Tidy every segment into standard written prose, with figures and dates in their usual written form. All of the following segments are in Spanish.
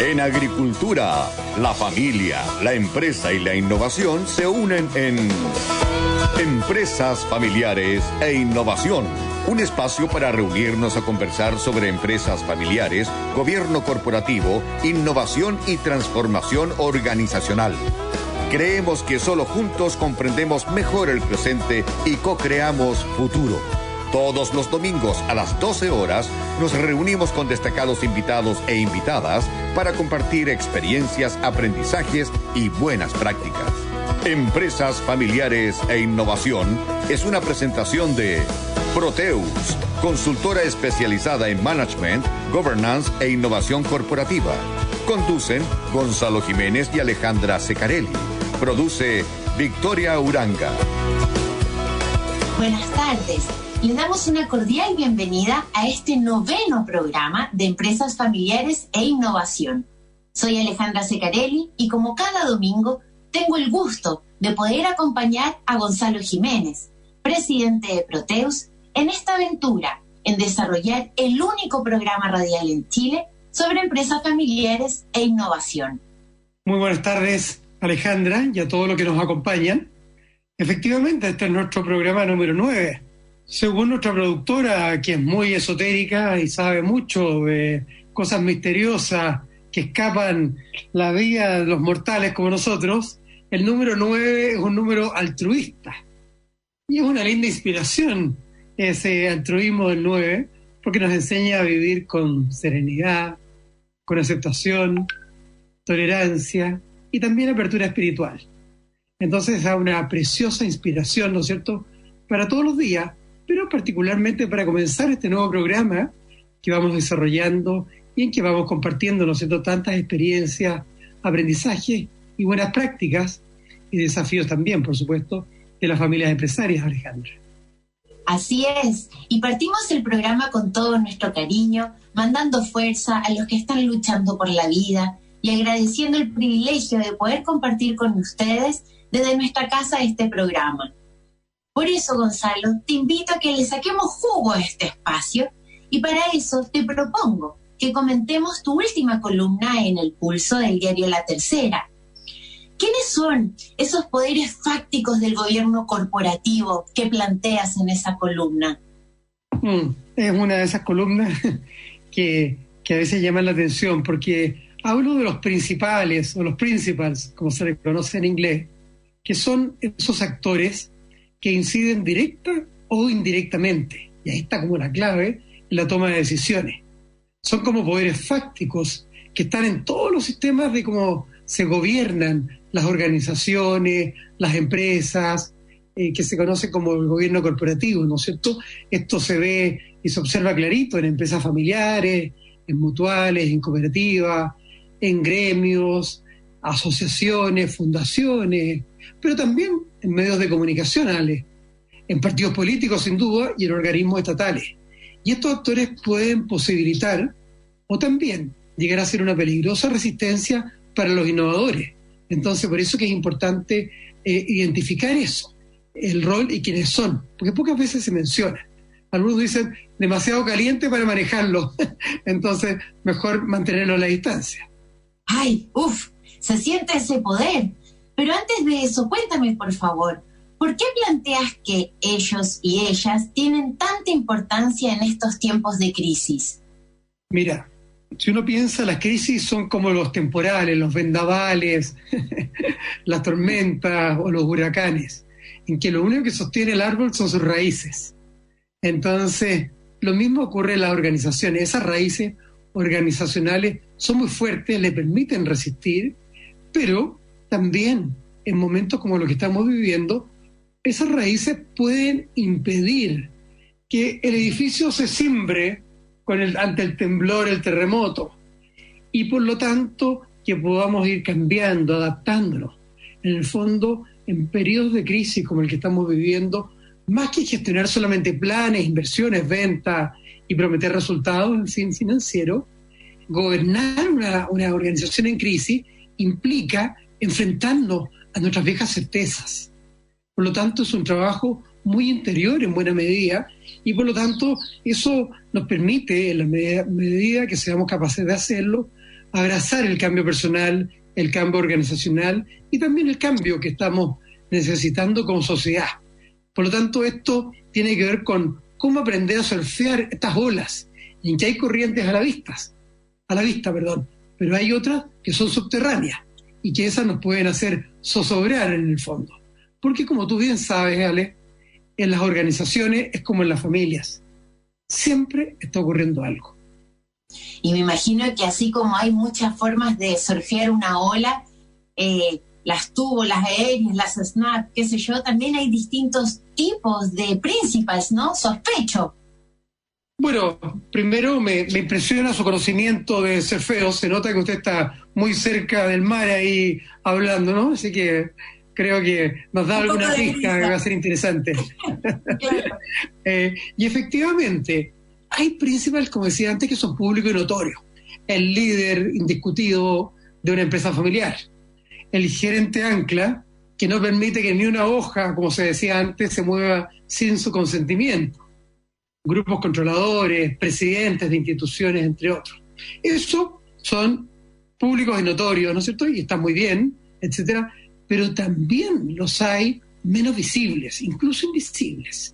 En agricultura, la familia, la empresa y la innovación se unen en Empresas Familiares e Innovación. Un espacio para reunirnos a conversar sobre empresas familiares, gobierno corporativo, innovación y transformación organizacional. Creemos que solo juntos comprendemos mejor el presente y co-creamos futuro. Todos los domingos a las 12 horas nos reunimos con destacados invitados e invitadas para compartir experiencias, aprendizajes y buenas prácticas. Empresas Familiares e Innovación es una presentación de Proteus, consultora especializada en management, governance e innovación corporativa. Conducen Gonzalo Jiménez y Alejandra Secarelli. Produce Victoria Uranga. Buenas tardes. Les damos una cordial bienvenida a este 9º programa de Empresas Familiares e Innovación. Soy Alejandra Secarelli y como cada domingo tengo el gusto de poder acompañar a Gonzalo Jiménez, presidente de Proteus, en esta aventura en desarrollar el único programa radial en Chile sobre empresas familiares e innovación. Muy buenas tardes, Alejandra, y a todos los que nos acompañan. Efectivamente, este es nuestro programa número 9. Según nuestra productora, que es muy esotérica y sabe mucho de cosas misteriosas que escapan la vida de los mortales como nosotros, el número 9 es un número altruista. Y es una linda inspiración ese altruismo del 9, porque nos enseña a vivir con serenidad, con aceptación, tolerancia y también apertura espiritual. Entonces da una preciosa inspiración, ¿no es cierto?, para todos los días, pero particularmente para comenzar este nuevo programa que vamos desarrollando y en que vamos compartiendo, ¿no es cierto?, tantas experiencias, aprendizajes y buenas prácticas y desafíos también, por supuesto, de las familias empresarias, Alejandra. Así es, y partimos el programa con todo nuestro cariño, mandando fuerza a los que están luchando por la vida y agradeciendo el privilegio de poder compartir con ustedes desde nuestra casa este programa. Por eso, Gonzalo, te invito a que le saquemos jugo a este espacio y para eso te propongo que comentemos tu última columna en El Pulso del diario La Tercera. ¿Quiénes son esos poderes fácticos del gobierno corporativo que planteas en esa columna? Es una de esas columnas que a veces llaman la atención porque hablo de los principales o los principals, como se les conoce en inglés, que son esos actores que inciden directa o indirectamente, y ahí está como la clave en la toma de decisiones. Son como poderes fácticos que están en todos los sistemas de cómo se gobiernan las organizaciones, las empresas, que se conoce como el gobierno corporativo, ¿no es cierto? Esto se ve y se observa clarito en empresas familiares, en mutuales, en cooperativas, en gremios, asociaciones, fundaciones, pero también en medios de comunicación, en partidos políticos sin duda y en organismos estatales. Y estos actores pueden posibilitar o también llegar a ser una peligrosa resistencia para los innovadores. Entonces, por eso que es importante identificar eso, el rol y quiénes son, porque pocas veces se menciona. Algunos dicen demasiado caliente para manejarlo, entonces mejor mantenerlo a la distancia. ¡Ay, se siente ese poder! Pero antes de eso, cuéntame por favor, ¿por qué planteas que ellos y ellas tienen tanta importancia en estos tiempos de crisis? Mira, si uno piensa, las crisis son como los temporales, los vendavales, las tormentas o los huracanes, en que lo único que sostiene el árbol son sus raíces. Entonces, lo mismo ocurre en las organizaciones. Esas raíces organizacionales son muy fuertes, le permiten resistir, pero también en momentos como los que estamos viviendo, esas raíces pueden impedir que el edificio se cimbre ante el temblor, el terremoto, y por lo tanto que podamos ir cambiando, adaptándonos. En el fondo, en periodos de crisis como el que estamos viviendo, más que gestionar solamente planes, inversiones, ventas y prometer resultados en fin financiero, gobernar una organización en crisis implica enfrentarnos a nuestras viejas certezas. Por lo tanto, es un trabajo muy interior en buena medida y por lo tanto eso nos permite, en la medida que seamos capaces de hacerlo, abrazar el cambio personal, el cambio organizacional y también el cambio que estamos necesitando como sociedad. Por lo tanto, esto tiene que ver con cómo aprender a surfear estas olas, en que hay corrientes a la vista, pero hay otras que son subterráneas y que esas nos pueden hacer zozobrar en el fondo. Porque como tú bien sabes, Ale, en las organizaciones es como en las familias. Siempre está ocurriendo algo. Y me imagino que así como hay muchas formas de surfear una ola, las tubos, las aéreas, las snap, qué sé yo, también hay distintos tipos de principals, ¿no? Sospecho. Bueno, primero me impresiona su conocimiento de surfeo. Se nota que usted está muy cerca del mar ahí hablando, ¿no? Así que creo que nos da alguna pista que va a ser interesante. Claro. Y efectivamente, hay principales, como decía antes, que son públicos y notorios. El líder indiscutido de una empresa familiar. El gerente ancla, que no permite que ni una hoja, como se decía antes, se mueva sin su consentimiento. Grupos controladores, presidentes de instituciones, entre otros. Eso son públicos y notorios, ¿no es cierto? Y está muy bien, etcétera. Pero también los hay menos visibles, incluso invisibles.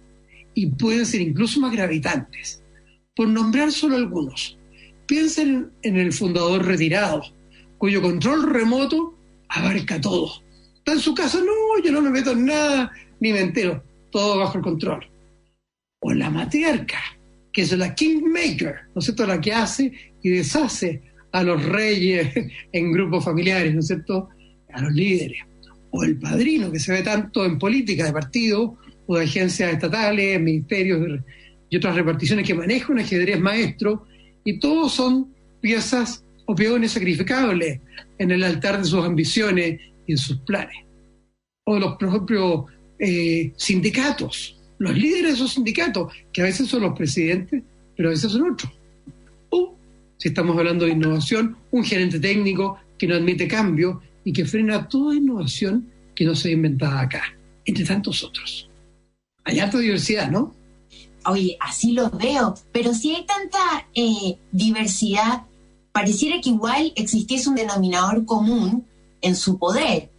Y pueden ser incluso más gravitantes. Por nombrar solo algunos. Piensen en el fundador retirado, cuyo control remoto abarca todo. Está en su casa, no, yo no me meto en nada, ni me entero. Todo bajo el control. O la matriarca, que es la kingmaker, ¿no es cierto?, la que hace y deshace a los reyes en grupos familiares, ¿no es cierto?, a los líderes. O el padrino, que se ve tanto en política de partido o de agencias estatales, ministerios y otras reparticiones, que maneja un ajedrez maestro, y todos son piezas o peones sacrificables en el altar de sus ambiciones y en sus planes. O los propios sindicatos, los líderes de esos sindicatos, que a veces son los presidentes, pero a veces son otros. O, si estamos hablando de innovación, un gerente técnico que no admite cambio y que frena toda innovación que no se ha inventado acá, entre tantos otros. Hay harta diversidad, ¿no? Oye, así lo veo, pero si hay tanta diversidad, pareciera que igual existiese un denominador común en su poder.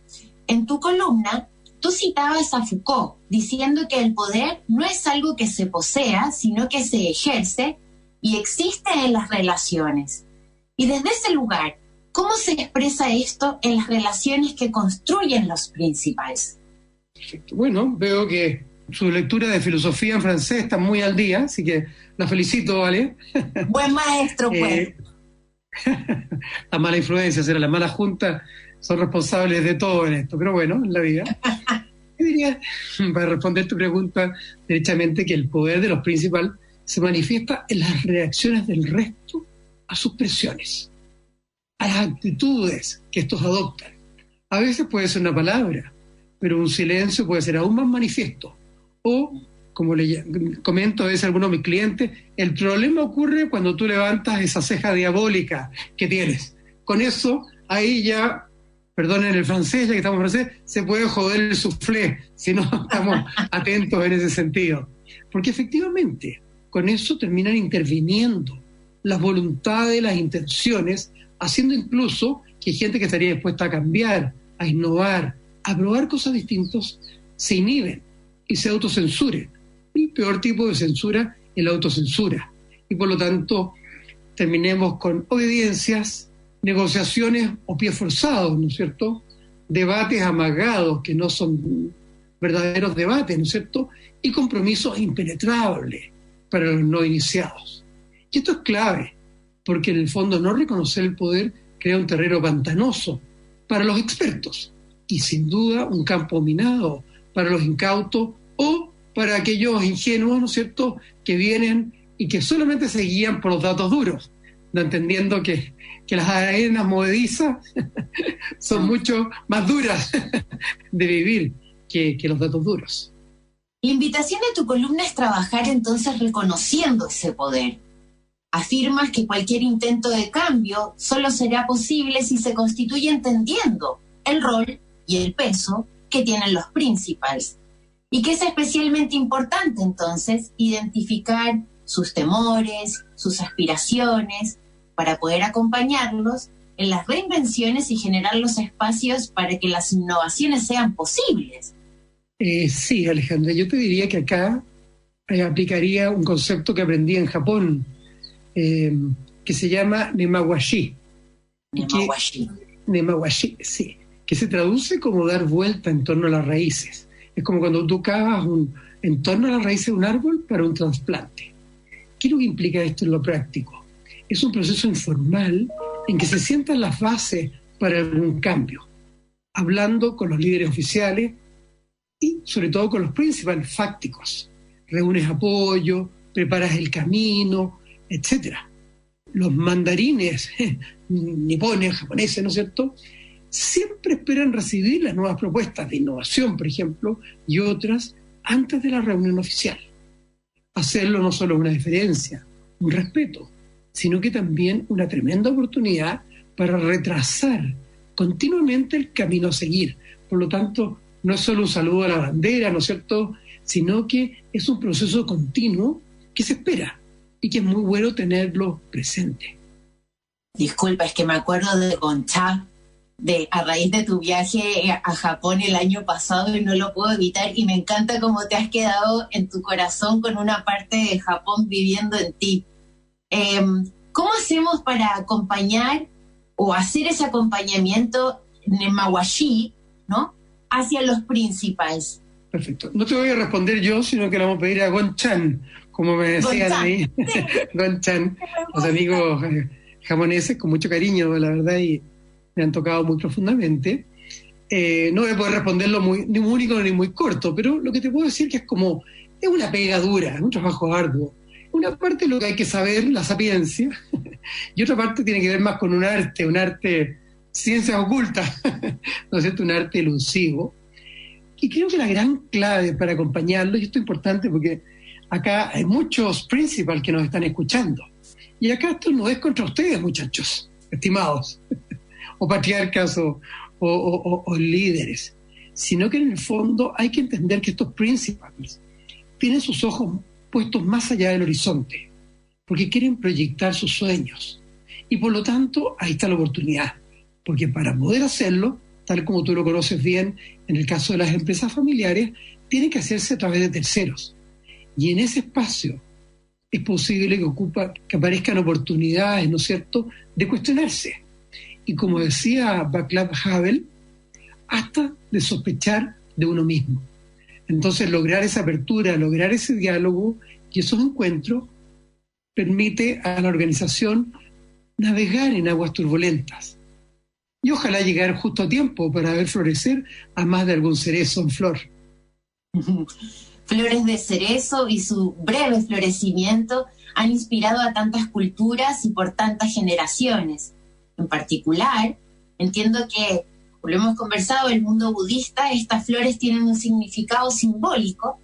En tu columna, tú citabas a Foucault, diciendo que el poder no es algo que se posea, sino que se ejerce y existe en las relaciones. Y desde ese lugar, ¿cómo se expresa esto en las relaciones que construyen los principales? Perfecto. Bueno, veo que su lectura de filosofía en francés está muy al día, así que la felicito, ¿vale? Buen maestro, pues. La mala influencia, la mala junta son responsables de todo en esto, pero bueno, en la vida. Yo diría, para responder tu pregunta, derechamente, que el poder de los principales se manifiesta en las reacciones del resto a sus presiones, a las actitudes que estos adoptan. A veces puede ser una palabra, pero un silencio puede ser aún más manifiesto. O, como le comento a veces a algunos de mis clientes, el problema ocurre cuando tú levantas esa ceja diabólica que tienes. Con eso, ahí ya, perdonen el francés, ya que estamos en francés, se puede joder el soufflé, si no estamos atentos en ese sentido. Porque efectivamente, con eso terminan interviniendo las voluntades, las intenciones, haciendo incluso que gente que estaría dispuesta a cambiar, a innovar, a probar cosas distintas, se inhiben y se autocensuren. El peor tipo de censura es la autocensura. Y por lo tanto, terminemos con obediencias, negociaciones o pies forzados, ¿no es cierto? Debates amagados que no son verdaderos debates, ¿no es cierto? Y compromisos impenetrables para los no iniciados. Y esto es clave, porque en el fondo no reconocer el poder crea un terreno pantanoso para los expertos y sin duda un campo minado para los incautos o para aquellos ingenuos, ¿no es cierto?, que vienen y que solamente se guían por los datos duros, no entendiendo que las arenas movedizas son mucho más duras de vivir que los datos duros. La invitación de tu columna es trabajar entonces reconociendo ese poder. Afirmas que cualquier intento de cambio solo será posible si se constituye entendiendo el rol y el peso que tienen los principales. Y que es especialmente importante entonces identificar sus temores, sus aspiraciones, para poder acompañarlos en las reinvenciones y generar los espacios para que las innovaciones sean posibles. Sí, Alejandra, yo te diría que acá aplicaría un concepto que aprendí en Japón, que se llama nemawashi. Nemawashi, sí, que se traduce como dar vuelta en torno a las raíces. Es como cuando tú cavas en torno a las raíces de un árbol para un trasplante. ¿Qué es lo que implica esto en lo práctico? Es un proceso informal en que se sientan las bases para algún cambio, hablando con los líderes oficiales y sobre todo con los principales fácticos. Reúnes apoyo, preparas el camino, etc. Los mandarines nipones, japoneses, ¿no es cierto?, siempre esperan recibir las nuevas propuestas de innovación, por ejemplo, y otras antes de la reunión oficial. Hacerlo no solo es una diferencia, un respeto, sino que también una tremenda oportunidad para retrasar continuamente el camino a seguir. Por lo tanto, no es solo un saludo a la bandera, ¿no es cierto?, sino que es un proceso continuo que se espera y que es muy bueno tenerlo presente. Disculpa, es que me acuerdo de Goncha, a raíz de tu viaje a Japón el año pasado, y no lo puedo evitar, y me encanta cómo te has quedado en tu corazón con una parte de Japón viviendo en ti. ¿Cómo hacemos para acompañar o hacer ese acompañamiento nemawashi, ¿no?, hacia los principales? Perfecto. No te voy a responder yo, sino que le vamos a pedir a Gon-chan, como me decían ahí. Gon-chan, los amigos japoneses, con mucho cariño, la verdad, y me han tocado muy profundamente. No voy a poder responderlo ni muy único ni muy corto, pero lo que te puedo decir que es una pega dura, es un trabajo arduo. Una parte es lo que hay que saber, la sapiencia, y otra parte tiene que ver más con un arte, ciencias ocultas, ¿no es cierto?, un arte elusivo. Y creo que la gran clave para acompañarlo, y esto es importante porque acá hay muchos principals que nos están escuchando, y acá esto no es contra ustedes, muchachos, estimados, o patriarcas o líderes, sino que en el fondo hay que entender que estos principals tienen sus ojos puestos más allá del horizonte, porque quieren proyectar sus sueños, y por lo tanto ahí está la oportunidad, porque para poder hacerlo, tal como tú lo conoces bien, en el caso de las empresas familiares, tiene que hacerse a través de terceros. Y en ese espacio es posible que aparezcan oportunidades, ¿no es cierto?, de cuestionarse. Y como decía Václav Havel, hasta de sospechar de uno mismo. Entonces, lograr esa apertura, lograr ese diálogo y esos encuentros permite a la organización navegar en aguas turbulentas. Y ojalá llegar justo a tiempo para ver florecer a más de algún cerezo en flor. Flores de cerezo y su breve florecimiento han inspirado a tantas culturas y por tantas generaciones. En particular, entiendo que, como lo hemos conversado, el mundo budista, estas flores tienen un significado simbólico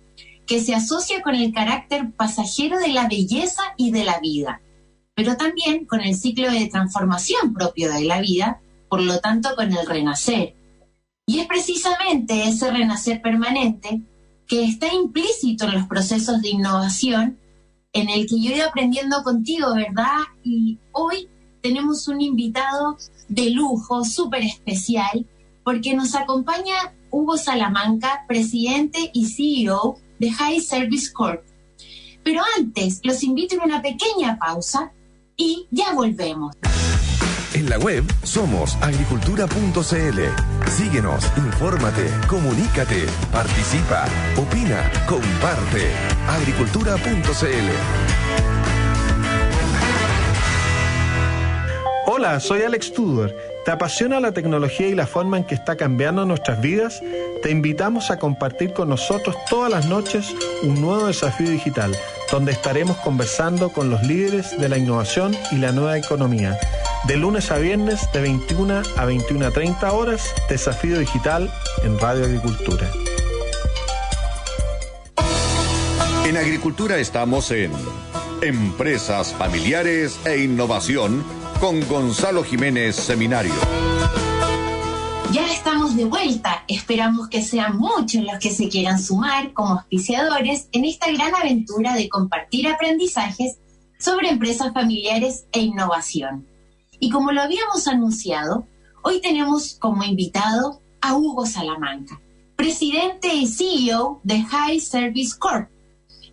que se asocia con el carácter pasajero de la belleza y de la vida, pero también con el ciclo de transformación propio de la vida, por lo tanto con el renacer. Y es precisamente ese renacer permanente que está implícito en los procesos de innovación en el que yo he ido aprendiendo contigo, ¿verdad? Y hoy tenemos un invitado de lujo, súper especial, porque nos acompaña Hugo Salamanca, presidente y CEO de High Service Corp. Pero antes, los invito a una pequeña pausa y ya volvemos. En la web somos agricultura.cl. Síguenos, infórmate, comunícate, participa, opina, comparte. Agricultura.cl. Hola, soy Alex Tudor. ¿Te apasiona la tecnología y la forma en que está cambiando nuestras vidas? Te invitamos a compartir con nosotros todas las noches un nuevo desafío digital, donde estaremos conversando con los líderes de la innovación y la nueva economía. De lunes a viernes, de 21 a 21:30 horas, Desafío Digital en Radio Agricultura. En Agricultura estamos en Empresas Familiares e Innovación con Gonzalo Jiménez Seminario. Ya estamos de vuelta. Esperamos que sean muchos los que se quieran sumar como auspiciadores en esta gran aventura de compartir aprendizajes sobre empresas familiares e innovación. Y como lo habíamos anunciado, hoy tenemos como invitado a Hugo Salamanca, presidente y CEO de High Service Corp.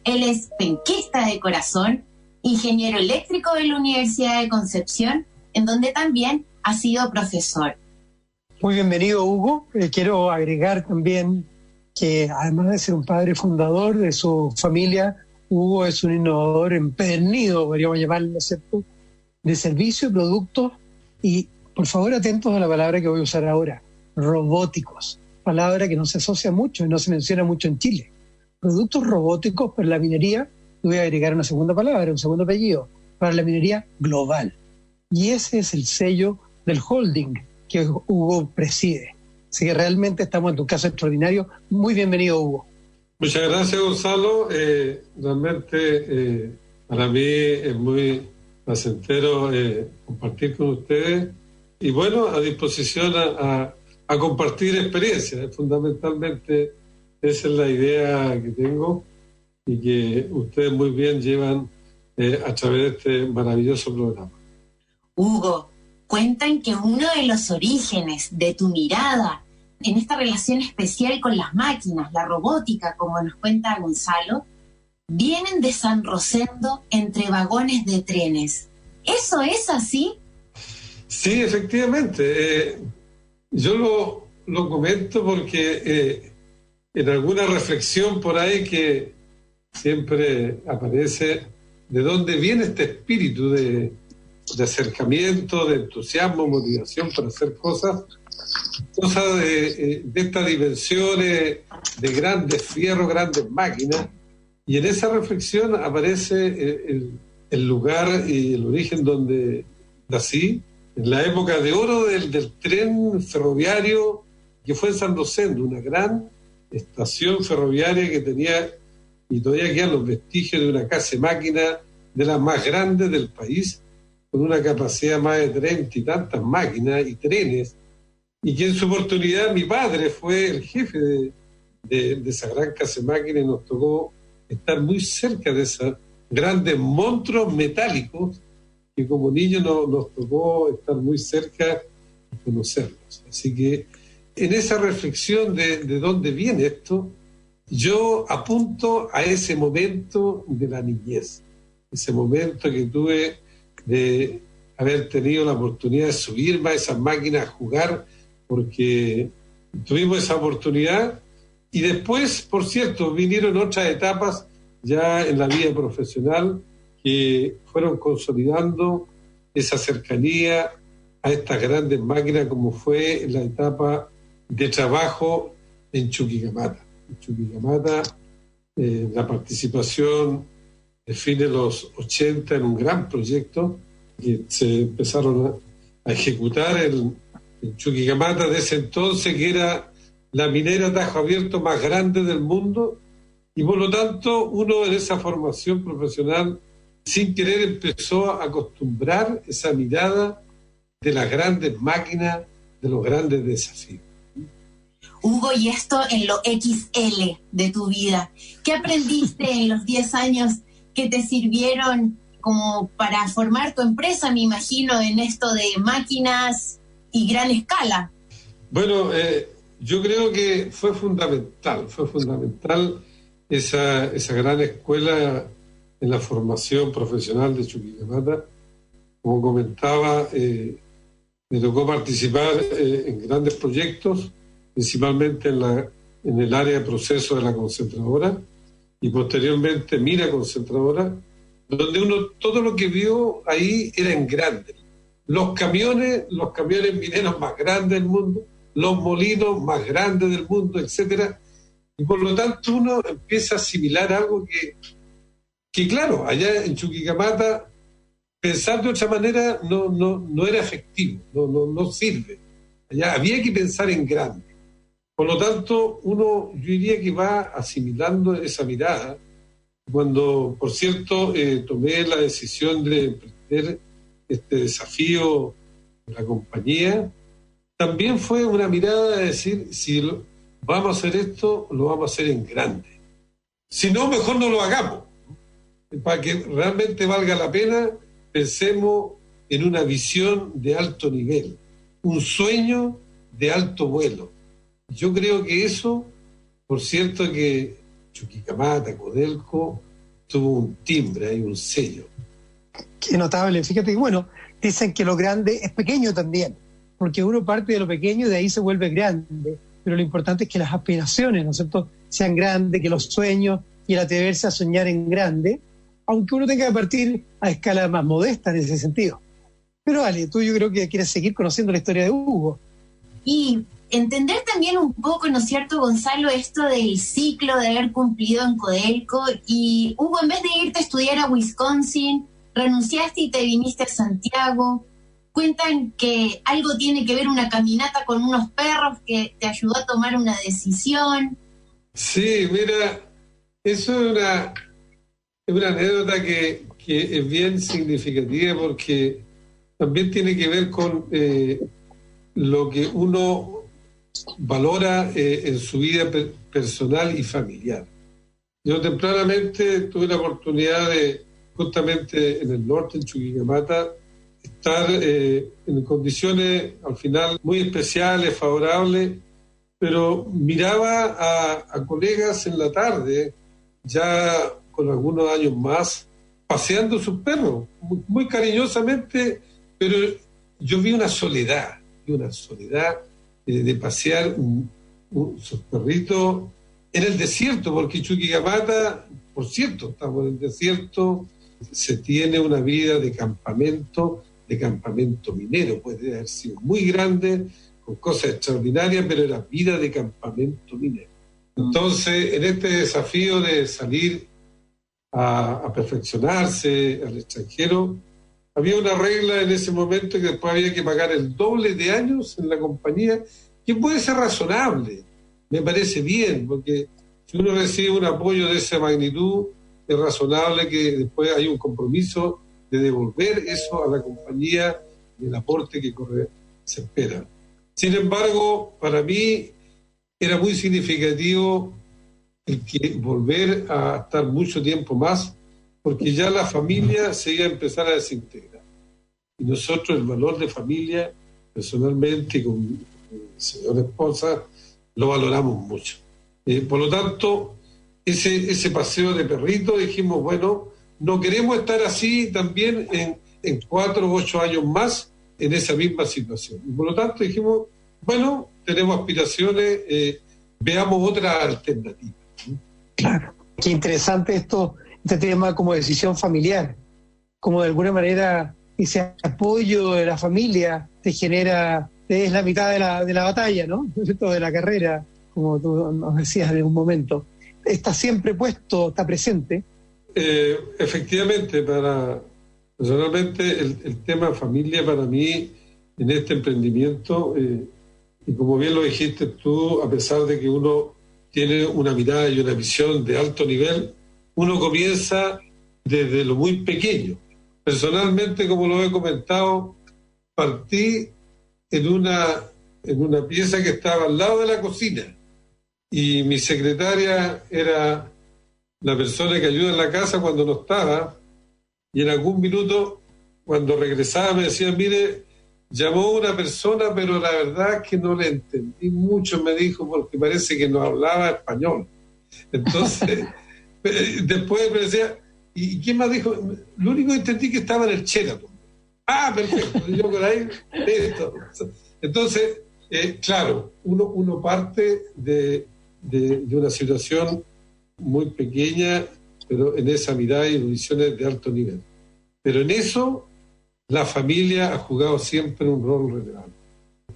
Él es penquista de corazón, ingeniero eléctrico de la Universidad de Concepción, en donde también ha sido profesor. Muy bienvenido, Hugo. Quiero agregar también que además de ser un padre fundador de su familia, Hugo es un innovador empedernido, podríamos llamarlo, ¿cierto?, de servicios, productos y, por favor, atentos a la palabra que voy a usar ahora, robóticos, palabra que no se asocia mucho y no se menciona mucho en Chile. Productos robóticos para la minería, y voy a agregar una segunda palabra, un segundo apellido, para la minería global. Y ese es el sello del holding que Hugo preside. Así que realmente estamos en tu caso extraordinario. Muy bienvenido, Hugo. Muchas gracias, Gonzalo. Realmente para mí es muy placentero compartir con ustedes y bueno, a disposición a compartir experiencias. Fundamentalmente esa es la idea que tengo y que ustedes muy bien llevan a través de este maravilloso programa. Hugo, cuentan que uno de los orígenes de tu mirada en esta relación especial con las máquinas, la robótica, como nos cuenta Gonzalo, vienen de San Rosendo entre vagones de trenes. ¿Eso es así? Sí, efectivamente. Yo lo comento porque en alguna reflexión por ahí que siempre aparece de dónde viene este espíritu de acercamiento, de entusiasmo, motivación para hacer cosas de estas dimensiones, de grandes fierros, grandes máquinas. Y en esa reflexión aparece el lugar y el origen donde nací, en la época de oro del tren ferroviario que fue en San Rosendo, una gran estación ferroviaria que tenía, y todavía quedan los vestigios de una casa de máquina de las más grandes del país, con una capacidad más de 30 y tantas máquinas y trenes, y que en su oportunidad mi padre fue el jefe de esa gran casa de máquinas y nos tocó estar muy cerca de esos grandes monstruos metálicos que como niños nos tocó estar muy cerca y conocerlos. Así que en esa reflexión de dónde viene esto, yo apunto a ese momento de la niñez, ese momento que tuve de haber tenido la oportunidad de subirme a esas máquinas a jugar, porque tuvimos esa oportunidad y después, por cierto, vinieron otras etapas ya en la vida profesional que fueron consolidando esa cercanía a estas grandes máquinas, como fue la etapa de trabajo en Chuquicamata. En Chuquicamata, la participación de fines de los 80 en un gran proyecto que se empezaron a ejecutar en Chuquicamata de ese entonces, que era la minera a tajo abierto más grande del mundo, y por lo tanto uno en esa formación profesional sin querer empezó a acostumbrar esa mirada de las grandes máquinas, de los grandes desafíos. Hugo, y esto en lo XL de tu vida, ¿qué aprendiste en los 10 años que te sirvieron como para formar tu empresa, me imagino, en esto de máquinas y gran escala? Bueno, yo creo que fue fundamental esa gran escuela en la formación profesional de Chuquicamata. Como comentaba, me tocó participar en grandes proyectos, principalmente en el área de proceso de la concentradora y posteriormente Mina Concentradora, donde uno todo lo que vio ahí era en grande. Los camiones mineros más grandes del mundo, los molinos más grandes del mundo, etcétera. Y por lo tanto uno empieza a asimilar algo que claro, allá en Chuquicamata, pensar de otra manera no era efectivo, no sirve. Allá había que pensar en grande. Por lo tanto, yo diría que va asimilando esa mirada. Cuando, por cierto, tomé la decisión de emprender este desafío de la compañía, también fue una mirada de decir, si vamos a hacer esto, lo vamos a hacer en grande. Si no, mejor no lo hagamos. Para que realmente valga la pena, pensemos en una visión de alto nivel, un sueño de alto vuelo. Yo creo que eso, por cierto que Chuquicamata, Codelco, tuvo un timbre y un sello. Qué notable. Fíjate que, bueno, dicen que lo grande es pequeño también, porque uno parte de lo pequeño y de ahí se vuelve grande. Pero lo importante es que las aspiraciones, ¿no es cierto?, sean grandes, que los sueños y el atreverse a soñar en grande, aunque uno tenga que partir a escala más modesta en ese sentido. Pero Ale, tú yo creo que quieres seguir conociendo la historia de Hugo. Y entender también un poco, ¿no es cierto, Gonzalo, esto del ciclo de haber cumplido en Codelco? Y Hugo, en vez de irte a estudiar a Wisconsin, renunciaste y te viniste a Santiago. Cuentan que algo tiene que ver una caminata con unos perros que te ayudó a tomar una decisión. Sí, mira, eso es una anécdota que es bien significativa porque también tiene que ver con lo que uno valora en su vida personal y familiar. Yo tempranamente tuve la oportunidad de, justamente en el norte, en Chuquicamata, estar en condiciones al final muy especiales, favorables, pero miraba a colegas en la tarde, ya con algunos años más, paseando sus perros, muy cariñosamente, pero yo vi una soledad de pasear sus perritos en el desierto, porque Chuquicamata, por cierto, estamos en el desierto, se tiene una vida de campamento minero, puede haber sido muy grande, con cosas extraordinarias, pero era vida de campamento minero. Entonces, en este desafío de salir a perfeccionarse al extranjero, había una regla en ese momento que después había que pagar el doble de años en la compañía, que puede ser razonable, me parece bien, porque si uno recibe un apoyo de esa magnitud, es razonable que después haya un compromiso de devolver eso a la compañía, del aporte que se espera. Sin embargo, para mí era muy significativo el que volver a estar mucho tiempo más, porque ya la familia se iba a empezar a desintegrar. Y nosotros el valor de familia, personalmente, con mi señora esposa, lo valoramos mucho. Por lo tanto, ese paseo de perrito, dijimos, bueno, no queremos estar así también en 4 o 8 años más en esa misma situación. Y por lo tanto dijimos, bueno, tenemos aspiraciones, veamos otra alternativa. Claro. Qué interesante este tema como decisión familiar, como de alguna manera ese apoyo de la familia te genera, es la mitad de la batalla, ¿no? De la carrera, como tú nos decías en un momento. Está siempre puesto, está presente. Efectivamente, personalmente el tema familia para mí en este emprendimiento, y como bien lo dijiste tú, a pesar de que uno tiene una mirada y una visión de alto nivel, uno comienza desde lo muy pequeño. Personalmente, como lo he comentado, partí en una pieza que estaba al lado de la cocina y mi secretaria era la persona que ayuda en la casa cuando no estaba, y en algún minuto, cuando regresaba, me decía, mire, llamó una persona, pero la verdad es que no le entendí mucho, me dijo, porque parece que no hablaba español. Entonces, después me decía, ¿y quién más dijo? Lo único que entendí que estaba en el Sheraton. Ah, perfecto, yo por ahí, esto. Entonces, claro, uno parte de una situación muy pequeña, pero en esa mirada y visiones de alto nivel. Pero en eso la familia ha jugado siempre un rol relevante.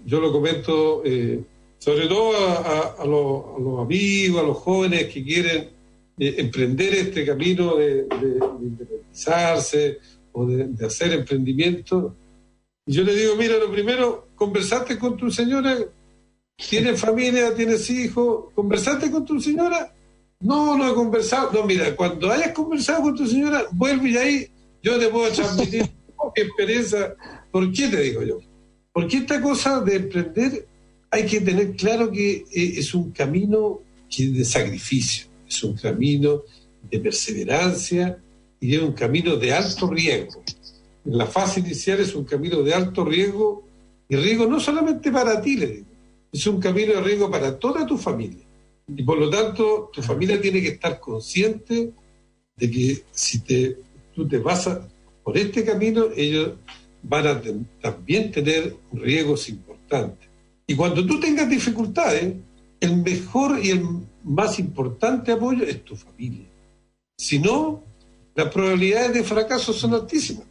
Yo lo comento sobre todo a los amigos, a los jóvenes que quieren emprender este camino de independizarse o de hacer emprendimiento. Y yo les digo, mira, lo primero, ¿conversaste con tu señora? ¿Tienes familia? ¿Tienes hijos? ¿Conversaste con tu señora? No he conversado. No, mira, cuando hayas conversado con tu señora, vuelve y ahí yo te puedo transmitir qué experiencia. ¿Por qué te digo yo? Porque esta cosa de emprender hay que tener claro que es un camino de sacrificio, es un camino de perseverancia y es un camino de alto riesgo. en la fase inicial es un camino de alto riesgo, y riesgo no solamente para ti, le digo, es un camino de riesgo para toda tu familia. Y por lo tanto, tu familia tiene que estar consciente de que si tú te vas por este camino, ellos van a también tener riesgos importantes. Y cuando tú tengas dificultades, el mejor y el más importante apoyo es tu familia. Si no, las probabilidades de fracaso son altísimas.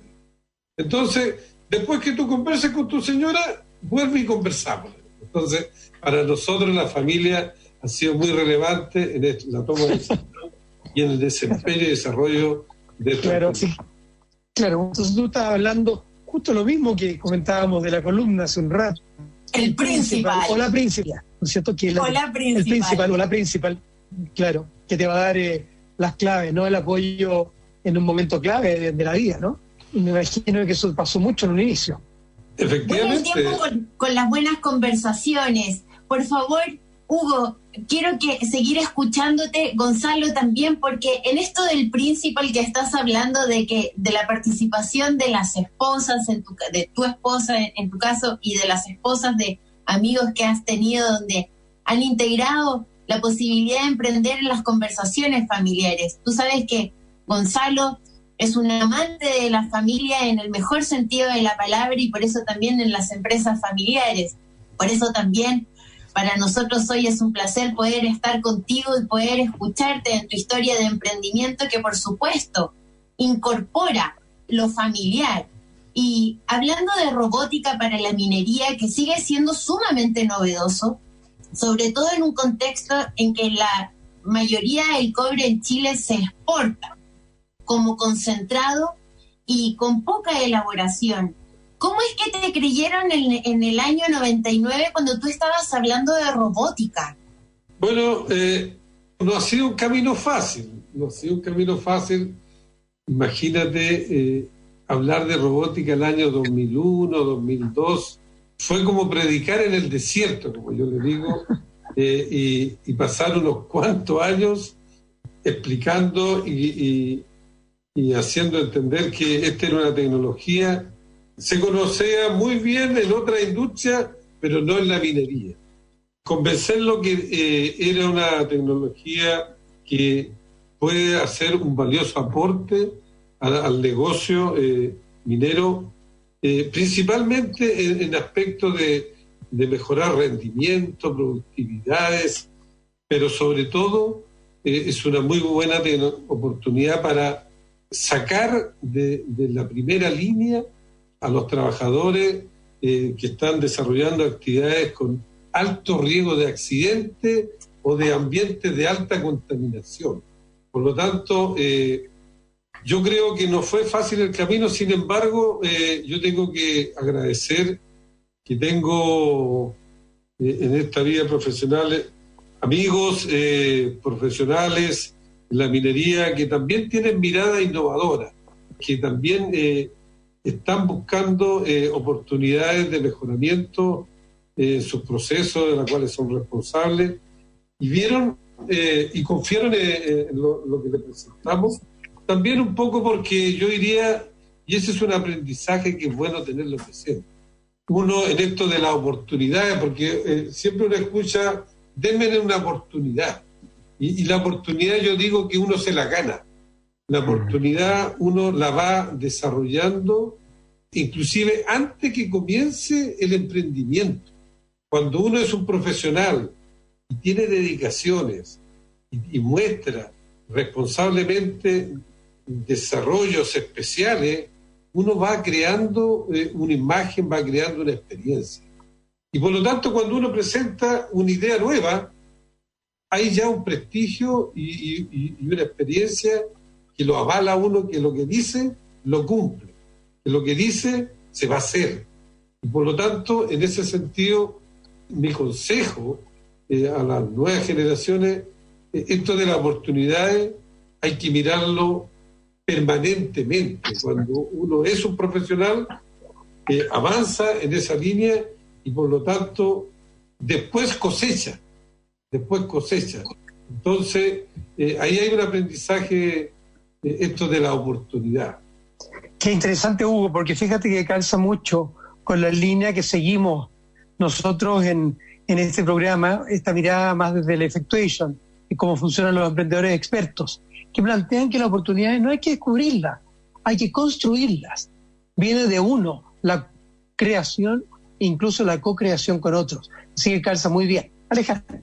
Entonces, después que tú converses con tu señora, vuelve y conversamos. Entonces, para nosotros la familia ha sido muy relevante en la toma de decisión y en el desempeño y desarrollo de esta Claro, sí. Claro, entonces tú estabas hablando justo lo mismo que comentábamos de la columna hace un rato. El principal. O la principal, ¿no es cierto? Que O la principal. El principal o la principal, claro, que te va a dar las claves, ¿no? El apoyo en un momento clave de la vida, ¿no? Y me imagino que eso pasó mucho en un inicio. Efectivamente. Bueno, el tiempo con las buenas conversaciones. Por favor, Hugo, quiero seguir escuchándote, Gonzalo también, porque en esto del principal que estás hablando de la participación de las esposas, de tu esposa en tu caso, y de las esposas de amigos que has tenido donde han integrado la posibilidad de emprender en las conversaciones familiares. Tú sabes que Gonzalo es un amante de la familia en el mejor sentido de la palabra y por eso también en las empresas familiares. Por eso también para nosotros hoy es un placer poder estar contigo y poder escucharte en tu historia de emprendimiento que por supuesto incorpora lo familiar. Y hablando de robótica para la minería, que sigue siendo sumamente novedoso, sobre todo en un contexto en que la mayoría del cobre en Chile se exporta como concentrado y con poca elaboración. ¿Cómo es que te creyeron en el año 99 cuando tú estabas hablando de robótica? Bueno, no ha sido un camino fácil. Imagínate, hablar de robótica el año 2001, 2002, fue como predicar en el desierto, como yo le digo, y pasar unos cuantos años explicando y haciendo entender que esta era una tecnología, se conocía muy bien en otra industria, pero no en la minería. Convencerlo que era una tecnología que puede hacer un valioso aporte al negocio minero, principalmente en aspectos de mejorar rendimiento, productividades, pero sobre todo es una muy buena oportunidad para sacar de la primera línea a los trabajadores que están desarrollando actividades con alto riesgo de accidente o de ambientes de alta contaminación. Por lo tanto, yo creo que no fue fácil el camino, sin embargo, yo tengo que agradecer que tengo en esta vida profesional amigos profesionales en la minería que también tienen mirada innovadora, que también están buscando oportunidades de mejoramiento en sus procesos, de los cuales son responsables, y vieron y confiaron en lo que le presentamos. También un poco porque yo diría, y ese es un aprendizaje que es bueno tenerlo presente, uno en esto de las oportunidades, porque siempre uno escucha, denme una oportunidad, y la oportunidad yo digo que uno se la gana. La oportunidad uno la va desarrollando inclusive antes que comience el emprendimiento. Cuando uno es un profesional y tiene dedicaciones y muestra responsablemente desarrollos especiales, uno va creando una imagen, va creando una experiencia. Y por lo tanto, cuando uno presenta una idea nueva, hay ya un prestigio y una experiencia que lo avala a uno, que lo que dice lo cumple, que lo que dice se va a hacer. Y por lo tanto, en ese sentido, mi consejo a las nuevas generaciones, esto de las oportunidades hay que mirarlo permanentemente. Cuando uno es un profesional, avanza en esa línea y por lo tanto después cosecha. Entonces, ahí hay un aprendizaje, esto de la oportunidad. Qué interesante, Hugo, porque fíjate que calza mucho con la línea que seguimos nosotros en este programa, esta mirada más desde el effectuation y cómo funcionan los emprendedores expertos, que plantean que las oportunidades no hay que descubrirlas, hay que construirlas. Viene de uno la creación, incluso la co-creación con otros. Así que calza muy bien. Alejandra.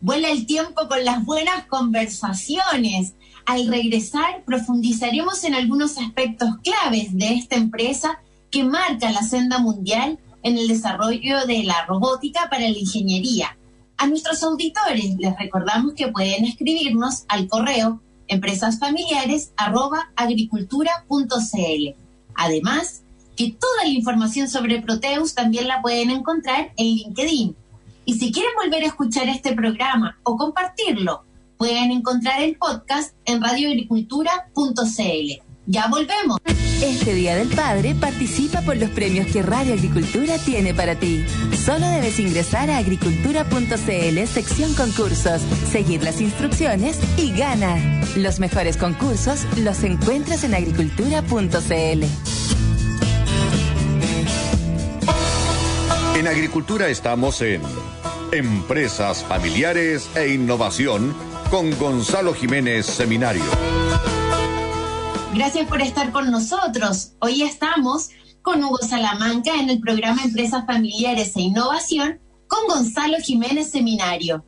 Vuela el tiempo con las buenas conversaciones. Al regresar, profundizaremos en algunos aspectos claves de esta empresa que marca la senda mundial en el desarrollo de la robótica para la ingeniería. A nuestros auditores les recordamos que pueden escribirnos al correo empresasfamiliares@agricultura.cl. Además, que toda la información sobre Proteus también la pueden encontrar en LinkedIn. Y si quieren volver a escuchar este programa o compartirlo, pueden encontrar el podcast en radioagricultura.cl. ¡Ya volvemos! Este Día del Padre participa por los premios que Radio Agricultura tiene para ti. Solo debes ingresar a agricultura.cl, sección concursos, seguir las instrucciones y gana. Los mejores concursos los encuentras en agricultura.cl. En Agricultura estamos en Empresas Familiares e Innovación con Gonzalo Jiménez Seminario. Gracias por estar con nosotros. Hoy estamos con Hugo Salamanca en el programa Empresas Familiares e Innovación con Gonzalo Jiménez Seminario.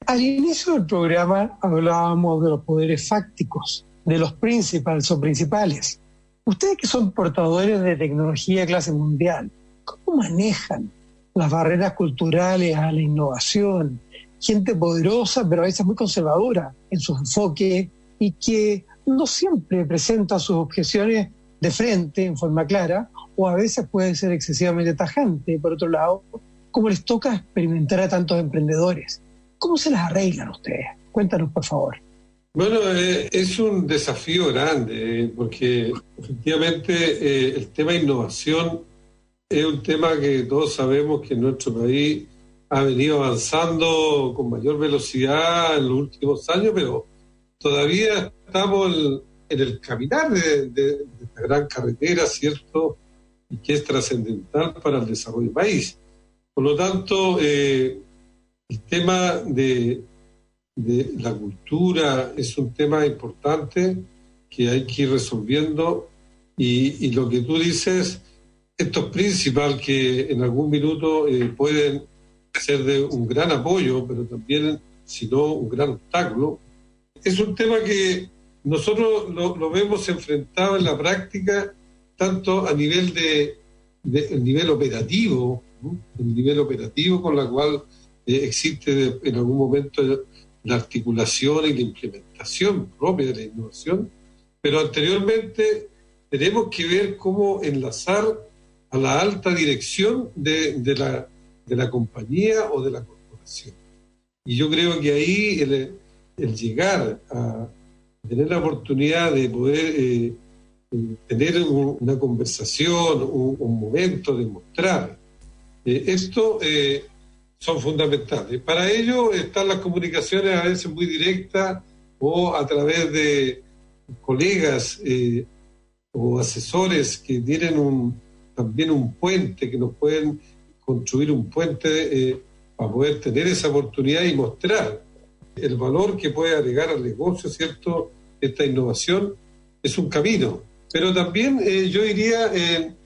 Al inicio del programa hablábamos de los poderes fácticos, de los principals o principales. Ustedes que son portadores de tecnología de clase mundial, ¿cómo manejan las barreras culturales a la innovación? Gente poderosa, pero a veces muy conservadora en su enfoque y que no siempre presenta sus objeciones de frente, en forma clara, o a veces puede ser excesivamente tajante, por otro lado, como les toca experimentar a tantos emprendedores. ¿Cómo se las arreglan ustedes? Cuéntanos, por favor. Bueno, es un desafío grande, porque efectivamente el tema de innovación es un tema que todos sabemos que en nuestro país ha venido avanzando con mayor velocidad en los últimos años, pero todavía estamos en el caminar de esta gran carretera, ¿cierto? Y que es trascendental para el desarrollo del país. Por lo tanto, el tema de la cultura es un tema importante que hay que ir resolviendo, y lo que tú dices, estos principales que en algún minuto pueden ser de un gran apoyo, pero también, si no, un gran obstáculo. Es un tema que nosotros lo vemos enfrentado en la práctica, tanto a nivel el nivel operativo, ¿no? El nivel operativo con la cual existe en algún momento la articulación y la implementación propia de la innovación, pero anteriormente tenemos que ver cómo enlazar a la alta dirección de la compañía o de la corporación. Y yo creo que ahí el llegar a tener la oportunidad de poder tener una conversación, un momento de mostrar esto, son fundamentales. Para ello están las comunicaciones a veces muy directas o a través de colegas o asesores que tienen también un puente, que nos pueden construir un puente para poder tener esa oportunidad y mostrar el valor que puede agregar al negocio, ¿cierto? Esta innovación es un camino. Pero también yo diría, en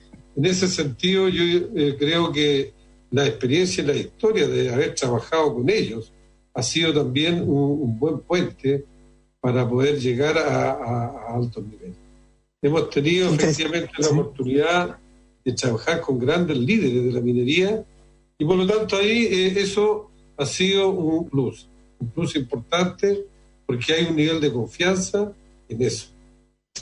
ese sentido, yo creo que la experiencia y la historia de haber trabajado con ellos ha sido también un buen puente para poder llegar a altos niveles. Hemos tenido efectivamente la oportunidad de trabajar con grandes líderes de la minería, y por lo tanto ahí eso ha sido un plus importante, porque hay un nivel de confianza en eso.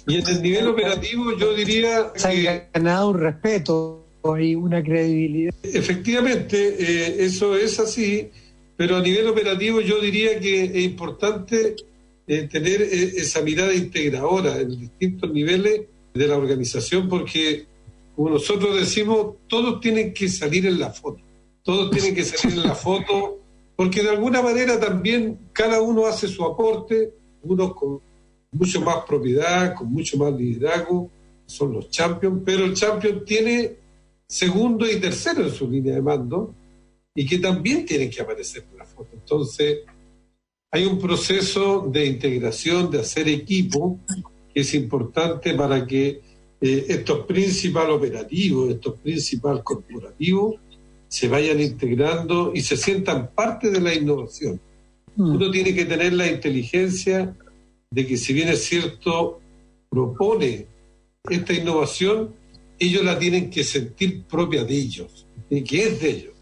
Y en el nivel operativo yo diría se ha ganado un respeto y una credibilidad. Efectivamente, eso es así, pero a nivel operativo yo diría que es importante tener esa mirada integradora en distintos niveles de la organización, porque, como nosotros decimos, todos tienen que salir en la foto. Todos tienen que salir en la foto, porque de alguna manera también cada uno hace su aporte, unos con mucho más propiedad, con mucho más liderazgo, son los champions, pero el champion tiene segundo y tercero en su línea de mando y que también tienen que aparecer en la foto. Entonces, hay un proceso de integración, de hacer equipo, que es importante para que estos principales operativos, estos principales corporativos, se vayan integrando y se sientan parte de la innovación. Uno tiene que tener la inteligencia de que, si bien es cierto, propone esta innovación, ellos la tienen que sentir propia de ellos, que es de ellos.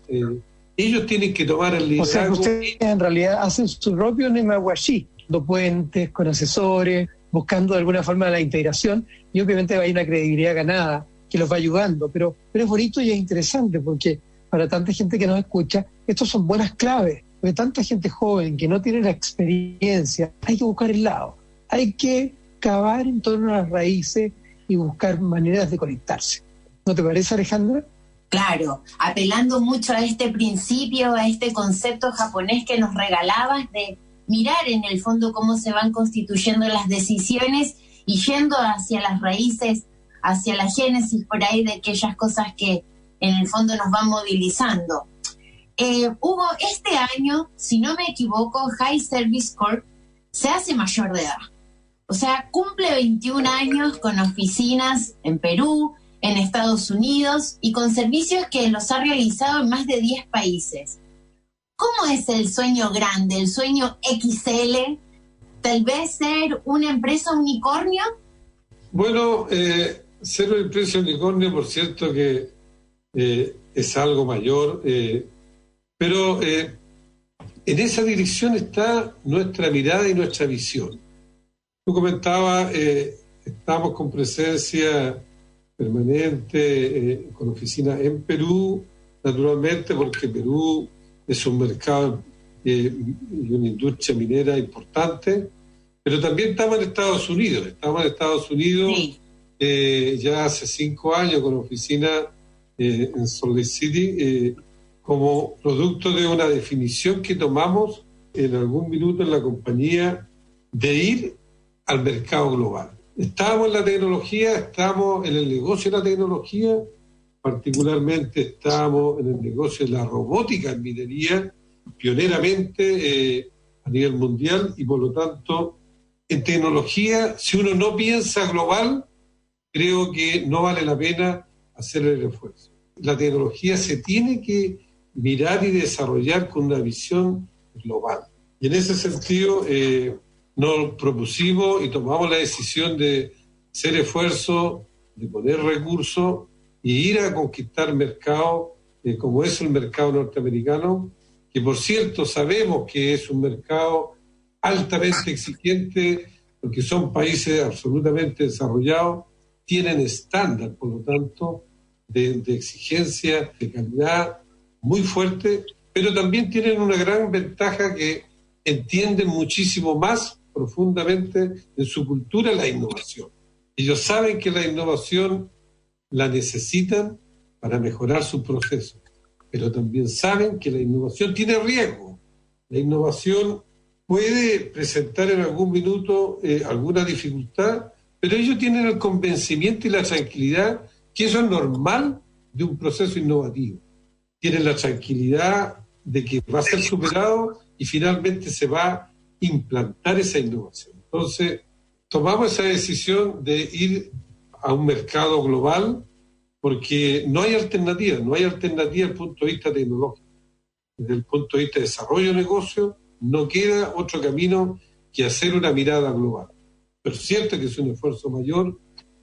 Ellos tienen que tomar el liderazgo. O sea, que ustedes en realidad hacen su propio nemaguachí, dando puentes con asesores, buscando de alguna forma la integración, y obviamente hay una credibilidad ganada que los va ayudando, pero es bonito y es interesante porque para tanta gente que nos escucha, estos son buenas claves, porque tanta gente joven que no tiene la experiencia, hay que buscar el lado, hay que cavar en torno a las raíces y buscar maneras de conectarse. ¿No te parece, Alejandra? Claro, apelando mucho a este principio, a este concepto japonés que nos regalabas de mirar en el fondo cómo se van constituyendo las decisiones y yendo hacia las raíces, hacia la génesis por ahí de aquellas cosas que en el fondo nos van movilizando. Hugo, este año, si no me equivoco, High Service Corp se hace mayor de edad. O sea, cumple 21 años con oficinas en Perú, en Estados Unidos y con servicios que los ha realizado en más de 10 países. ¿Cómo es el sueño grande, el sueño XL? ¿Tal vez ser una empresa unicornio? Bueno, ser una empresa unicornio, por cierto que es algo mayor, pero en esa dirección está nuestra mirada y nuestra visión. Tú comentabas, estamos con presencia permanente, con oficinas en Perú, naturalmente, porque Perú es un mercado y una industria minera importante, pero también estamos en Estados Unidos. Sí. Ya hace 5 años con oficina en Salt Lake City, como producto de una definición que tomamos en algún minuto en la compañía de ir al mercado global. Estamos en la tecnología, estamos en el negocio de la tecnología, particularmente estamos en el negocio de la robótica en minería, pioneramente a nivel mundial, y por lo tanto, en tecnología, si uno no piensa global, creo que no vale la pena hacer el esfuerzo. La tecnología se tiene que mirar y desarrollar con una visión global. Y en ese sentido, nos propusimos y tomamos la decisión de hacer esfuerzo, de poner recursos y ir a conquistar mercados como es el mercado norteamericano, que por cierto sabemos que es un mercado altamente exigente porque son países absolutamente desarrollados, tienen estándar, por lo tanto, de exigencia, de calidad muy fuerte, pero también tienen una gran ventaja que entienden muchísimo más profundamente en su cultura la innovación. Ellos saben que la innovación la necesitan para mejorar su proceso, pero también saben que la innovación tiene riesgo. La innovación puede presentar en algún minuto alguna dificultad, pero ellos tienen el convencimiento y la tranquilidad que eso es normal de un proceso innovativo. Tienen la tranquilidad de que va a ser superado y finalmente se va a implantar esa innovación. Entonces, tomamos esa decisión de ir a un mercado global porque no hay alternativa desde el punto de vista tecnológico. Desde el punto de vista de desarrollo de negocio, no queda otro camino que hacer una mirada global. Pero es cierto que es un esfuerzo mayor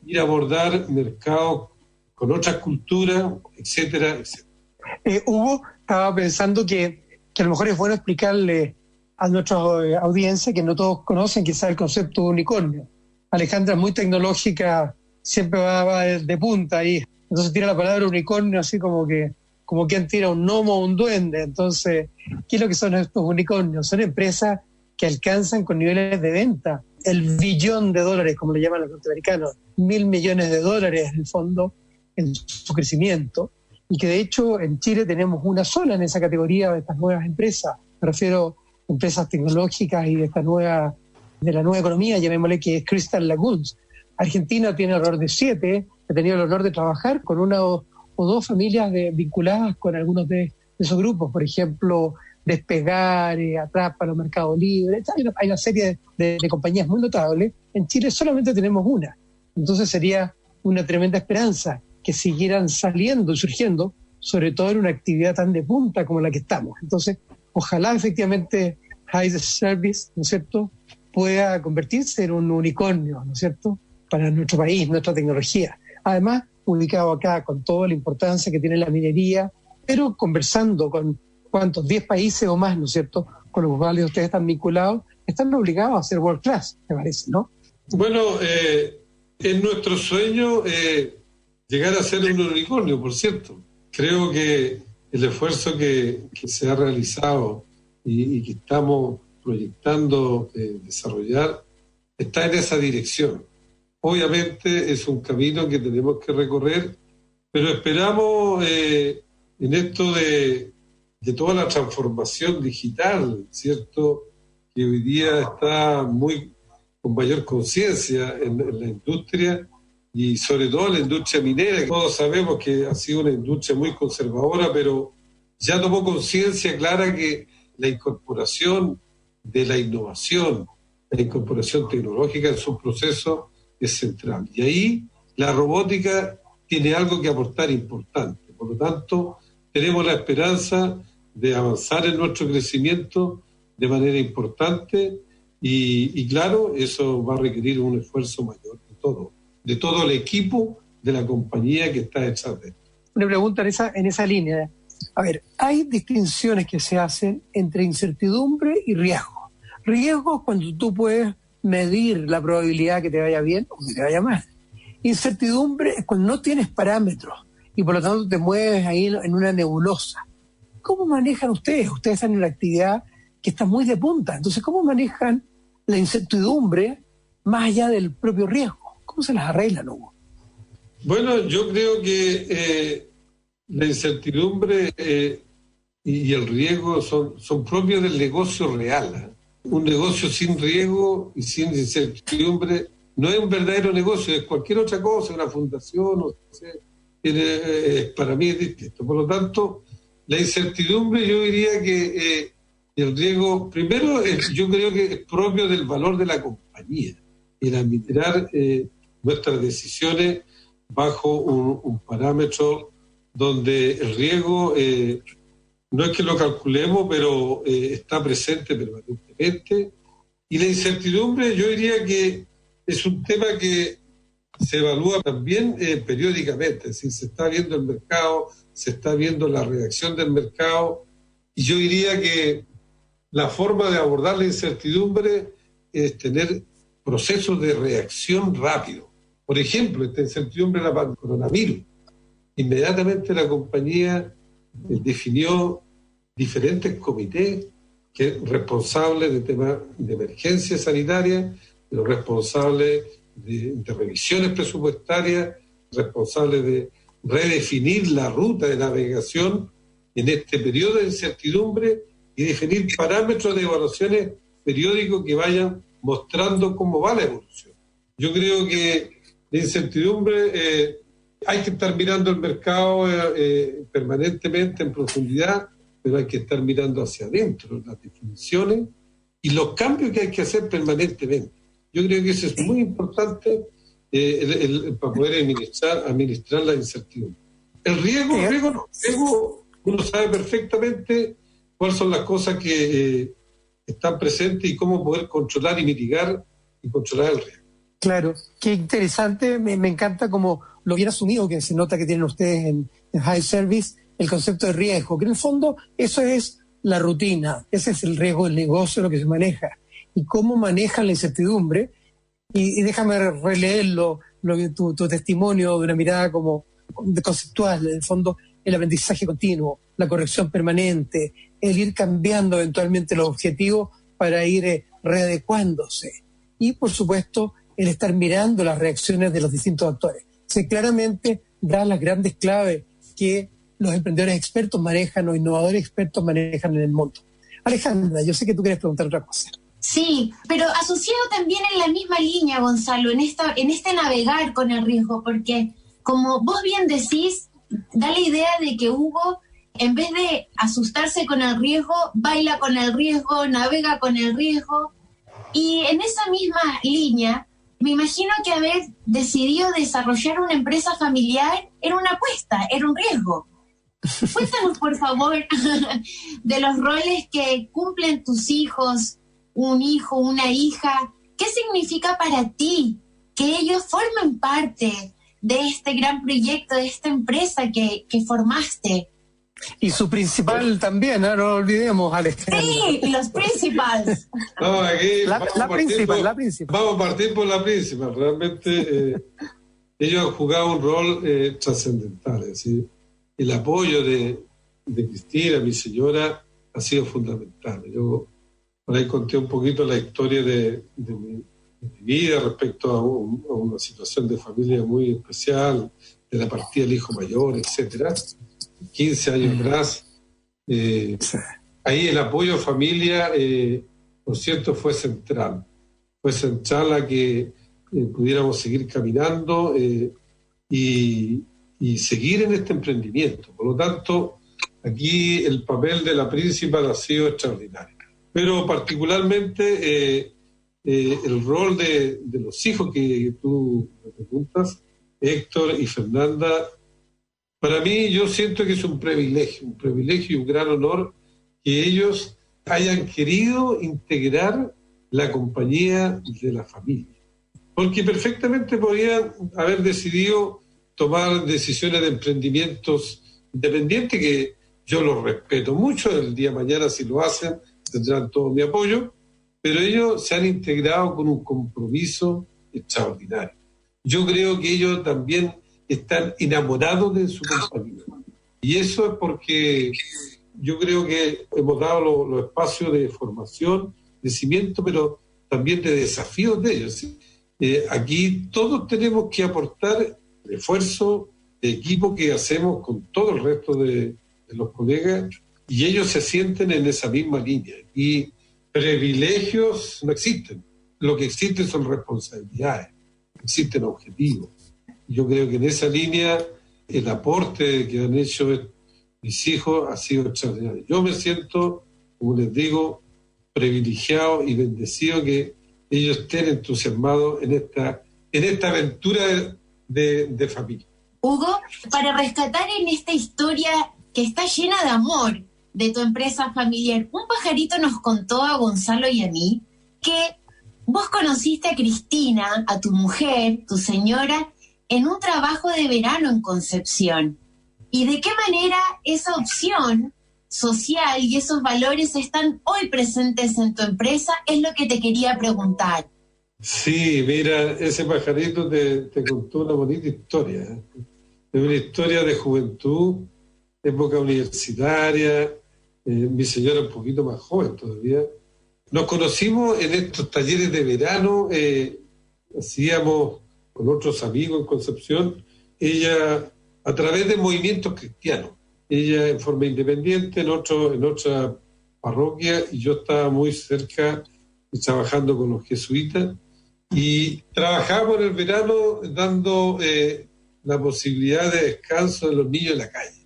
ir a abordar mercados con otras culturas, etcétera, etcétera. Hugo, estaba pensando que a lo mejor es bueno explicarle a nuestra audiencia que no todos conocen quizás el concepto de unicornio. Alejandra es muy tecnológica, siempre va de punta ahí. Entonces tira la palabra unicornio así como quien tira un gnomo o un duende. Entonces, ¿qué es lo que son estos unicornios? Son empresas que alcanzan con niveles de venta el $1 billón, como le llaman los norteamericanos, $1.000 millones en el fondo, en su crecimiento, y que de hecho en Chile tenemos una sola en esa categoría de estas nuevas empresas. Me refiero a empresas tecnológicas y de la nueva economía, llamémosle, que es Crystal Lagoons. Argentina tiene alrededor de 7. He tenido el honor de trabajar con una o dos familias vinculadas con algunos de esos grupos, por ejemplo, Despegar, Atrápalo, Mercado Libre. Hay una serie de compañías muy notables. En Chile solamente tenemos una. Entonces sería una tremenda esperanza que siguieran saliendo y surgiendo, sobre todo en una actividad tan de punta como la que estamos. Entonces, ojalá efectivamente High Service, ¿no es cierto?, pueda convertirse en un unicornio, ¿no es cierto?, para nuestro país, nuestra tecnología. Además, ubicado acá con toda la importancia que tiene la minería, pero conversando con, ¿cuántos? 10 países o más, ¿no es cierto?, con los cuales ustedes están vinculados, están obligados a ser world class, me parece, ¿no? Bueno, es nuestro sueño llegar a ser un unicornio, por cierto. Creo que el esfuerzo que se ha realizado y que estamos proyectando desarrollar está en esa dirección. Obviamente es un camino que tenemos que recorrer, pero esperamos en esto de toda la transformación digital, ¿cierto?, que hoy día está con mayor conciencia en la industria y sobre todo en la industria minera. Todos sabemos que ha sido una industria muy conservadora, pero ya tomó conciencia clara que la incorporación de la innovación, la incorporación tecnológica en su proceso es central. Y ahí la robótica tiene algo que aportar importante. Por lo tanto, tenemos la esperanza de avanzar en nuestro crecimiento de manera importante y claro, eso va a requerir un esfuerzo mayor de todo el equipo de la compañía que está detrás de esto. Una pregunta en esa línea. A ver, hay distinciones que se hacen entre incertidumbre y riesgo. Riesgo es cuando tú puedes medir la probabilidad que te vaya bien o que te vaya mal. Incertidumbre es cuando no tienes parámetros y por lo tanto te mueves ahí en una nebulosa. ¿Cómo manejan ustedes? Ustedes están en una actividad que está muy de punta. Entonces, ¿cómo manejan la incertidumbre más allá del propio riesgo? ¿Cómo se las arreglan, Hugo? Bueno, yo creo que la incertidumbre y el riesgo son propios del negocio real, ¿eh? Un negocio sin riesgo y sin incertidumbre no es un verdadero negocio, es cualquier otra cosa, una fundación, no sé, para mí es distinto. Por lo tanto, la incertidumbre yo diría que el riesgo, primero, yo creo que es propio del valor de la compañía, el administrar nuestras decisiones bajo un parámetro donde el riesgo no es que lo calculemos, pero está presente permanentemente. Y la incertidumbre yo diría que es un tema que se evalúa también periódicamente, es decir, se está viendo el mercado, se está viendo la reacción del mercado, y yo diría que la forma de abordar la incertidumbre es tener procesos de reacción rápido. Por ejemplo, esta incertidumbre era para el coronavirus. Inmediatamente la compañía definió diferentes comités responsables de temas de emergencia sanitaria, los responsables de revisiones presupuestarias, responsables de redefinir la ruta de navegación en este periodo de incertidumbre y definir parámetros de evaluaciones periódicos que vayan mostrando cómo va la evolución. Yo creo que la incertidumbre hay que estar mirando el mercado permanentemente en profundidad, pero hay que estar mirando hacia adentro las definiciones y los cambios que hay que hacer permanentemente. Yo creo que eso es muy importante para poder administrar la incertidumbre. El riesgo, uno sabe perfectamente cuáles son las cosas que están presentes y cómo poder controlar y mitigar y controlar el riesgo. Claro, qué interesante, me encanta como lo bien asumido que se nota que tienen ustedes en High Service, el concepto de riesgo, que en el fondo eso es la rutina, ese es el riesgo del negocio, lo que se maneja, y cómo manejan la incertidumbre, y déjame releerlo, tu testimonio de una mirada como conceptual, en el fondo el aprendizaje continuo, la corrección permanente, el ir cambiando eventualmente los objetivos para ir readecuándose, y por supuesto el estar mirando las reacciones de los distintos actores. Se claramente da las grandes claves que los emprendedores expertos manejan o innovadores expertos manejan en el mundo. Alejandra, yo sé que tú quieres preguntar otra cosa. Sí, pero asociado también en la misma línea, Gonzalo, en este navegar con el riesgo, porque como vos bien decís, da la idea de que Hugo, en vez de asustarse con el riesgo, baila con el riesgo, navega con el riesgo. Y en esa misma línea, me imagino que haber decidido desarrollar una empresa familiar era una apuesta, era un riesgo. Cuéntanos, por favor, de los roles que cumplen tus hijos, un hijo, una hija. ¿Qué significa para ti que ellos formen parte de este gran proyecto, de esta empresa que formaste? Y su principal también, no lo olvidemos, Alejandra. Sí, los principals. No, aquí la principal. Vamos a partir por la principal. Realmente ellos han jugado un rol trascendental. ¿Sí? El apoyo de Cristina, mi señora, ha sido fundamental. Yo por ahí conté un poquito la historia de mi vida respecto a una situación de familia muy especial, de la partida del hijo mayor, etcétera. 15 años atrás. Ahí el apoyo a familia, por cierto, fue central. Fue central a que pudiéramos seguir caminando y seguir en este emprendimiento. Por lo tanto, aquí el papel de la principal ha sido extraordinario. Pero particularmente el rol de los hijos que tú me preguntas, Héctor y Fernanda, para mí yo siento que es un privilegio y un gran honor que ellos hayan querido integrar la compañía de la familia. Porque perfectamente podían haber decidido tomar decisiones de emprendimientos independientes, que yo los respeto mucho. El día de mañana, si lo hacen, tendrán todo mi apoyo, pero ellos se han integrado con un compromiso extraordinario. Yo creo que ellos también están enamorados de su compañía. Y eso es porque yo creo que hemos dado los espacios de formación, de cimiento, pero también de desafíos de ellos. ¿Sí? Aquí todos tenemos que aportar el esfuerzo de equipo que hacemos con todo el resto de los colegas, y ellos se sienten en esa misma línea. Y privilegios no existen. Lo que existen son responsabilidades, existen objetivos. Yo creo que en esa línea el aporte que han hecho mis hijos ha sido extraordinario. Yo me siento, como les digo, privilegiado y bendecido que ellos estén entusiasmados en esta aventura de familia. Hugo, para rescatar en esta historia que está llena de amor de tu empresa familiar, un pajarito nos contó a Gonzalo y a mí que vos conociste a Cristina, a tu mujer, tu señora, en un trabajo de verano en Concepción. ¿Y de qué manera esa opción social y esos valores están hoy presentes en tu empresa? Es lo que te quería preguntar. Sí, mira, ese pajarito te contó una bonita historia. Es una historia de juventud, época universitaria. Mi señora un poquito más joven todavía. Nos conocimos en estos talleres de verano, hacíamos con otros amigos en Concepción, ella a través de movimientos cristianos, ella en forma independiente en otra parroquia, y yo estaba muy cerca trabajando con los jesuitas, y trabajábamos en el verano dando la posibilidad de descanso de los niños en la calle.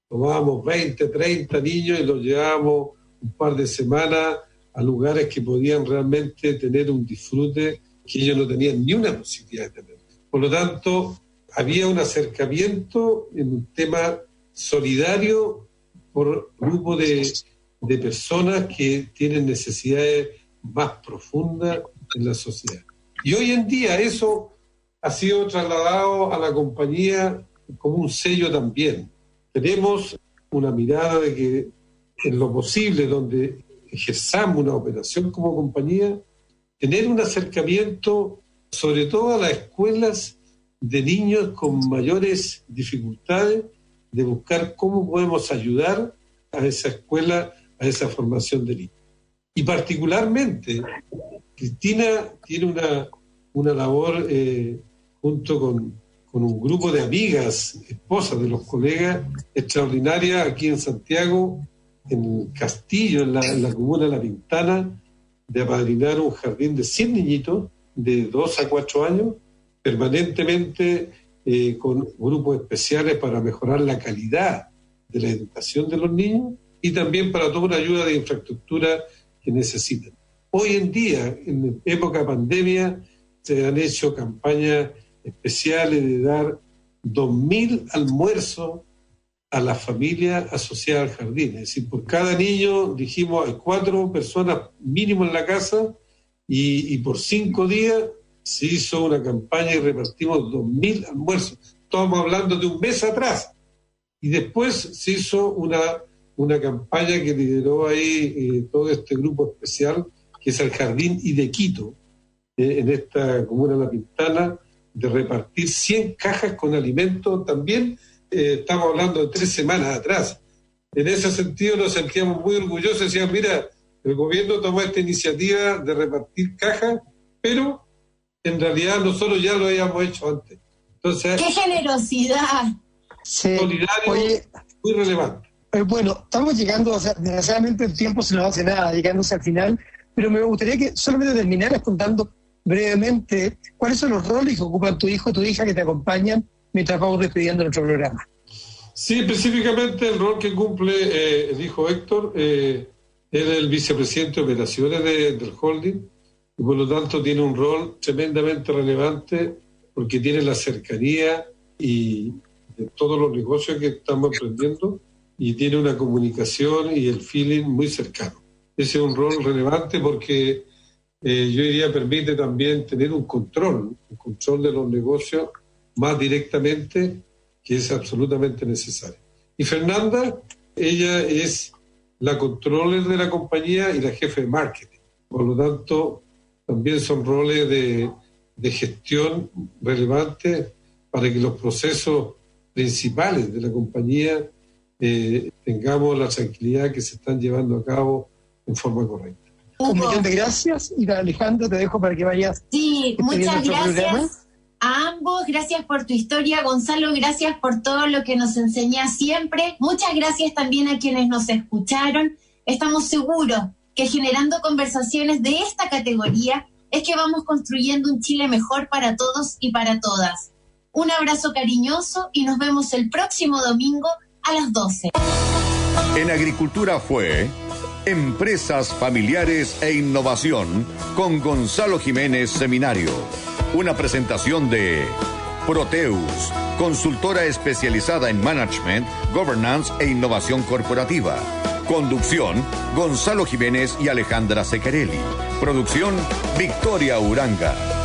Tomábamos 20, 30 niños y los llevábamos un par de semanas a lugares que podían realmente tener un disfrute que ellos no tenían ni una posibilidad de tener. Por lo tanto, había un acercamiento en un tema solidario por grupo de personas que tienen necesidades más profundas en la sociedad. Y hoy en día eso ha sido trasladado a la compañía como un sello también. Tenemos una mirada de que en lo posible, donde ejerzamos una operación como compañía, tener un acercamiento sobre todo a las escuelas de niños con mayores dificultades, de buscar cómo podemos ayudar a esa escuela, a esa formación de niños. Y particularmente, Cristina tiene una labor junto con un grupo de amigas, esposas de los colegas, extraordinaria aquí en Santiago, en el Castillo, en la comuna de La Pintana, de apadrinar un jardín de 100 niñitos de 2 a 4 años, permanentemente con grupos especiales para mejorar la calidad de la educación de los niños y también para toda una ayuda de infraestructura que necesitan. Hoy en día, en época de pandemia, se han hecho campañas especiales de dar 2.000 almuerzos a las familias asociadas al jardín. Es decir, por cada niño, dijimos, hay 4 personas mínimo en la casa y por 5 días se hizo una campaña y repartimos 2.000 almuerzos. Estamos hablando de un mes atrás. Y después se hizo una campaña que lideró ahí todo este grupo especial, que es el Jardín y de Quito, en esta comuna de La Pintana, de repartir 100 cajas con alimentos también. Estamos hablando de 3 semanas atrás. En ese sentido nos sentíamos muy orgullosos. Decían, mira, el gobierno tomó esta iniciativa de repartir cajas, pero en realidad nosotros ya lo habíamos hecho antes. Entonces, ¡qué generosidad! Sí. Solidario, Oye, muy relevante. bueno, estamos llegando, o sea, desgraciadamente el tiempo se nos hace nada, llegándose al final, pero me gustaría que solamente terminaras contando brevemente cuáles son los roles que ocupan tu hijo o tu hija que te acompañan mientras vamos despidiendo nuestro programa. Sí, específicamente el rol que cumple el hijo Héctor, él es el vicepresidente de operaciones del holding, y por lo tanto tiene un rol tremendamente relevante porque tiene la cercanía y de todos los negocios que estamos emprendiendo y tiene una comunicación y el feeling muy cercano. Ese es un rol relevante porque yo diría permite también tener un control de los negocios más directamente, que es absolutamente necesario. Y Fernanda, ella es la controller de la compañía y la jefe de marketing. Por lo tanto, también son roles de gestión relevantes para que los procesos principales de la compañía tengamos la tranquilidad que se están llevando a cabo en forma correcta. Un millón de gracias y Alejandro te dejo para que vayas. Sí, muchas gracias programa. a ambos, gracias por tu historia, Gonzalo, gracias por todo lo que nos enseñás siempre, muchas gracias también a quienes nos escucharon. Estamos seguros que generando conversaciones de esta categoría es que vamos construyendo un Chile mejor para todos y para todas. Un abrazo cariñoso y nos vemos el próximo domingo a las 12. En Agricultura fue Empresas Familiares e Innovación con Gonzalo Jiménez Seminario. Una presentación de Proteus, consultora especializada en management, governance e innovación corporativa. Conducción, Gonzalo Jiménez y Alejandra Secarelli. Producción, Victoria Uranga.